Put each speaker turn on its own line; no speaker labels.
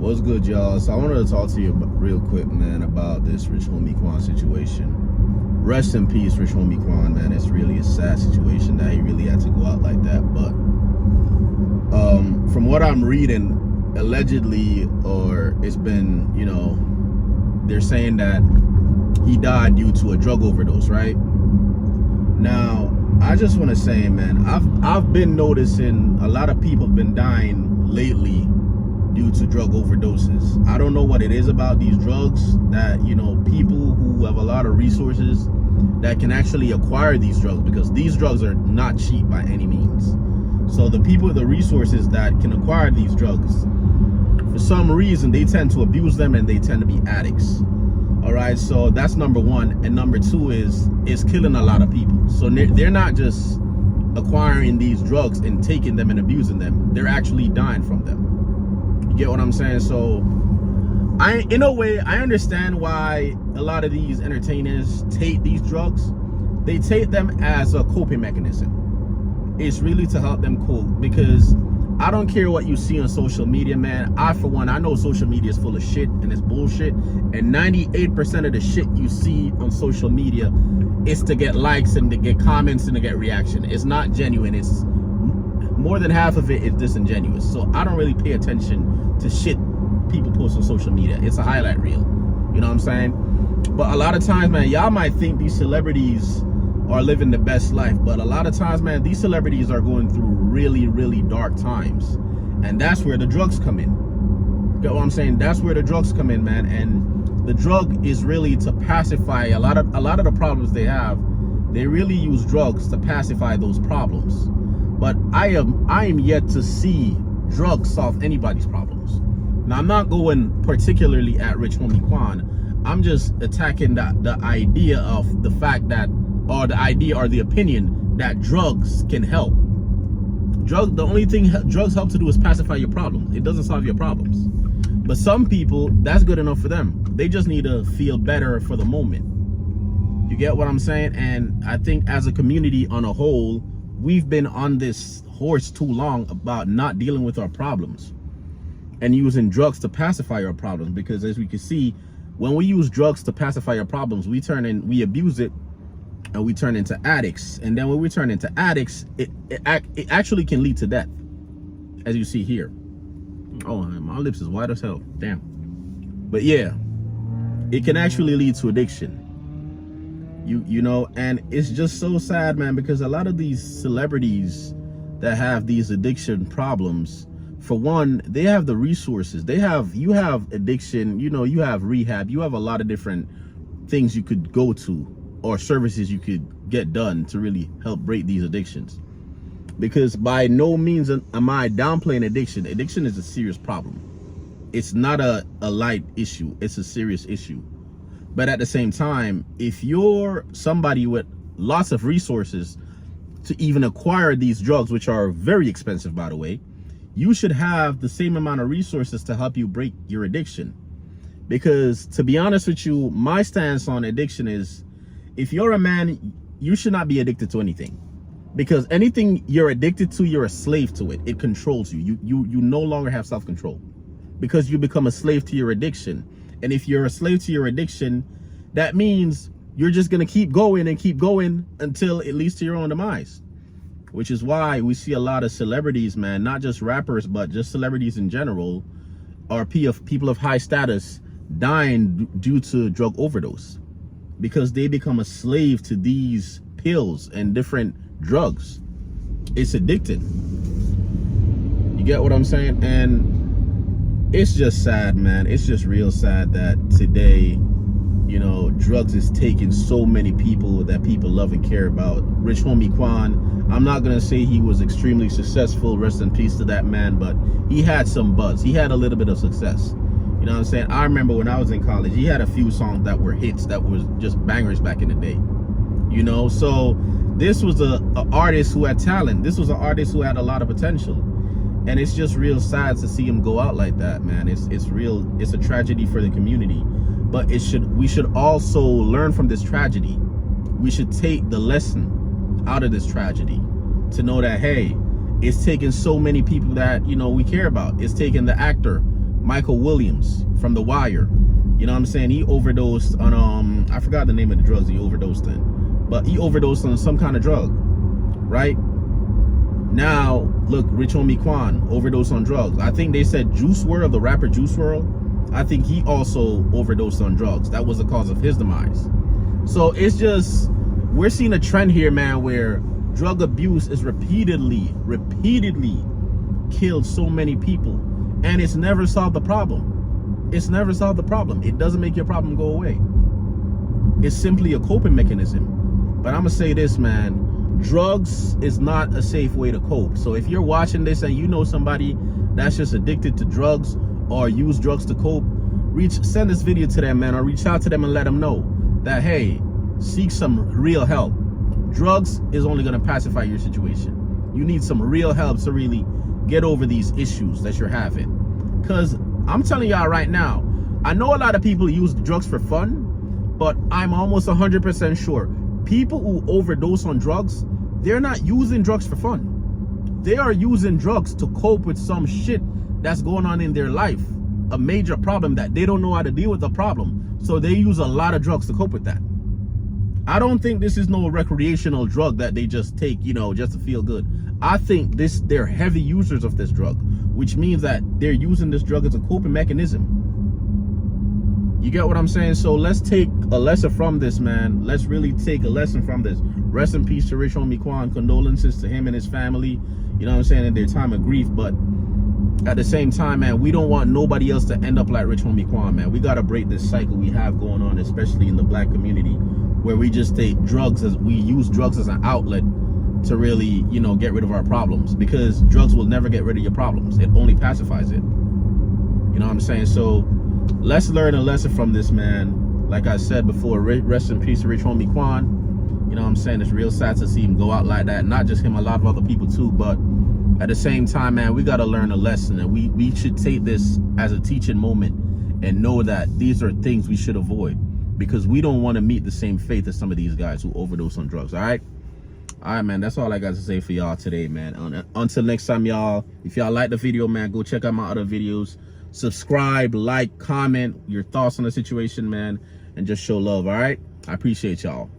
What's good, y'all? So I wanted to talk to you real quick, man, about this Rich Homie Quan situation. Rest in peace, Rich Homie Quan, man. It's really a sad situation that he really had to go out like that. But from what I'm reading, allegedly, or it's been, they're saying that he died due to a drug overdose, right? Now, I just want to say, man, I've been noticing a lot of people have been dying lately due to drug overdoses. I don't know what it is about these drugs that, people who have a lot of resources that can actually acquire these drugs, because these drugs are not cheap by any means. So the people with the resources that can acquire these drugs, for some reason, they tend to abuse them and they tend to be addicts. All right, so that's number one. And number two is killing a lot of people. So they're not just acquiring these drugs and taking them and abusing them. They're actually dying from them. You get what I'm saying? So in a way, I understand why a lot of these entertainers take these drugs. They take them as a coping mechanism. It's really to help them cope, because I don't care what you see on social media, man. For one, I know social media is full of shit and it's bullshit. And 98% of the shit you see on social media is to get likes and to get comments and to get reaction. It's not genuine. It's more than half of it is disingenuous. So I don't really pay attention to shit people post on social media. It's a highlight reel. You know what I'm saying? But a lot of times, man, y'all might think these celebrities are living the best life, but a lot of times, man, these celebrities are going through really, really dark times, and that's where the drugs come in. You get what I'm saying? That's where the drugs come in, man. And the drug is really to pacify a lot of the problems they have. They really use drugs to pacify those problems. But I am yet to see drugs solve anybody's problems. Now, I'm not going particularly at Rich Homie Quan. I'm just attacking the idea of the fact that, or the idea or the opinion that drugs can help. The only thing drugs help to do is pacify your problems. It doesn't solve your problems. But some people, that's good enough for them. They just need to feel better for the moment. You get what I'm saying? And I think as a community on a whole, we've been on this horse too long about not dealing with our problems and using drugs to pacify our problems. Because as we can see, when we use drugs to pacify our problems, we abuse it, and we turn into addicts. And then when we turn into addicts, it actually can lead to death, as you see here. Oh, my lips is white as hell. Damn. But yeah, it can actually lead to addiction. You know, and it's just so sad, man, because a lot of these celebrities that have these addiction problems, for one, they have the resources. You have addiction, you have rehab, you have a lot of different things you could go to, or services you could get done to really help break these addictions. Because by no means am I downplaying addiction. Addiction is a serious problem. It's not a light issue. It's a serious issue. But at the same time, if you're somebody with lots of resources to even acquire these drugs, which are very expensive, by the way, you should have the same amount of resources to help you break your addiction. Because to be honest with you, my stance on addiction is, if you're a man, you should not be addicted to anything, because anything you're addicted to, you're a slave to it. It controls you. You no longer have self-control, because you become a slave to your addiction. And if you're a slave to your addiction, that means you're just going to keep going and keep going until it leads to your own demise, which is why we see a lot of celebrities, man, not just rappers, but just celebrities in general, or people of high status dying due to drug overdose. Because they become a slave to these pills and different drugs. It's addicted. You get what I'm saying? And it's just sad, man. It's just real sad that today, drugs is taking so many people that people love and care about. Rich Homie Quan, I'm not going to say he was extremely successful. Rest in peace to that man. But he had some buzz. He had a little bit of success. You know what I'm saying? I remember when I was in college, he had a few songs that were hits, that was just bangers back in the day. So this was an artist who had talent. This was an artist who had a lot of potential. And it's just real sad to see him go out like that, man. It's a tragedy for the community. But we should also learn from this tragedy. We should take the lesson out of this tragedy to know that, hey, it's taken so many people that, we care about. It's taken the actor Michael Williams from The Wire. You know what I'm saying? He overdosed on I forgot the name of the drugs he overdosed in, but he overdosed on some kind of drug, right? Now look, Rich Homie Quan overdosed on drugs. I think they said Juice WRLD, the rapper Juice WRLD, I think he also overdosed on drugs. That was the cause of his demise. So it's just, we're seeing a trend here, man, where drug abuse is repeatedly killed so many people, and it's never solved the problem. It's never solved the problem. It doesn't make your problem go away. It's simply a coping mechanism. But I'm gonna say this, man, drugs is not a safe way to cope. So if you're watching this and you know somebody that's just addicted to drugs or use drugs to cope, send this video to them, man, or reach out to them and let them know that, hey, seek some real help. Drugs is only gonna pacify your situation. You need some real help to really get over these issues that you're having. Because I'm telling y'all right now, I know a lot of people use drugs for fun, but I'm almost 100% sure people who overdose on drugs, they're not using drugs for fun. They are using drugs to cope with some shit that's going on in their life, a major problem that they don't know how to deal with the problem. So they use a lot of drugs to cope with that. I don't think this is no recreational drug that they just take, you know, just to feel good. I think they're heavy users of this drug, which means that they're using this drug as a coping mechanism. You get what I'm saying? So let's take a lesson from this, man. Let's really take a lesson from this. Rest in peace to Rich Homie Quan. Condolences to him and his family, you know what I'm saying, in their time of grief. But at the same time, man, we don't want nobody else to end up like Rich Homie Quan, man. We got to break this cycle we have going on, especially in the black community, where we just take drugs we use drugs as an outlet to really, you know, get rid of our problems, because drugs will never get rid of your problems. It only pacifies it. You know what I'm saying? So let's learn a lesson from this, man. Like I said before, rest in peace to Rich Homie Quan. You know what I'm saying? It's real sad to see him go out like that. Not just him, a lot of other people too. But at the same time, man, we got to learn a lesson, and we should take this as a teaching moment and know that these are things we should avoid, because we don't want to meet the same fate as some of these guys who overdose on drugs. All right, man, that's all I got to say for y'all today, man. Until next time, y'all, if y'all like the video, man, go check out my other videos. Subscribe, like, comment your thoughts on the situation, man, and just show love. All right, I appreciate y'all.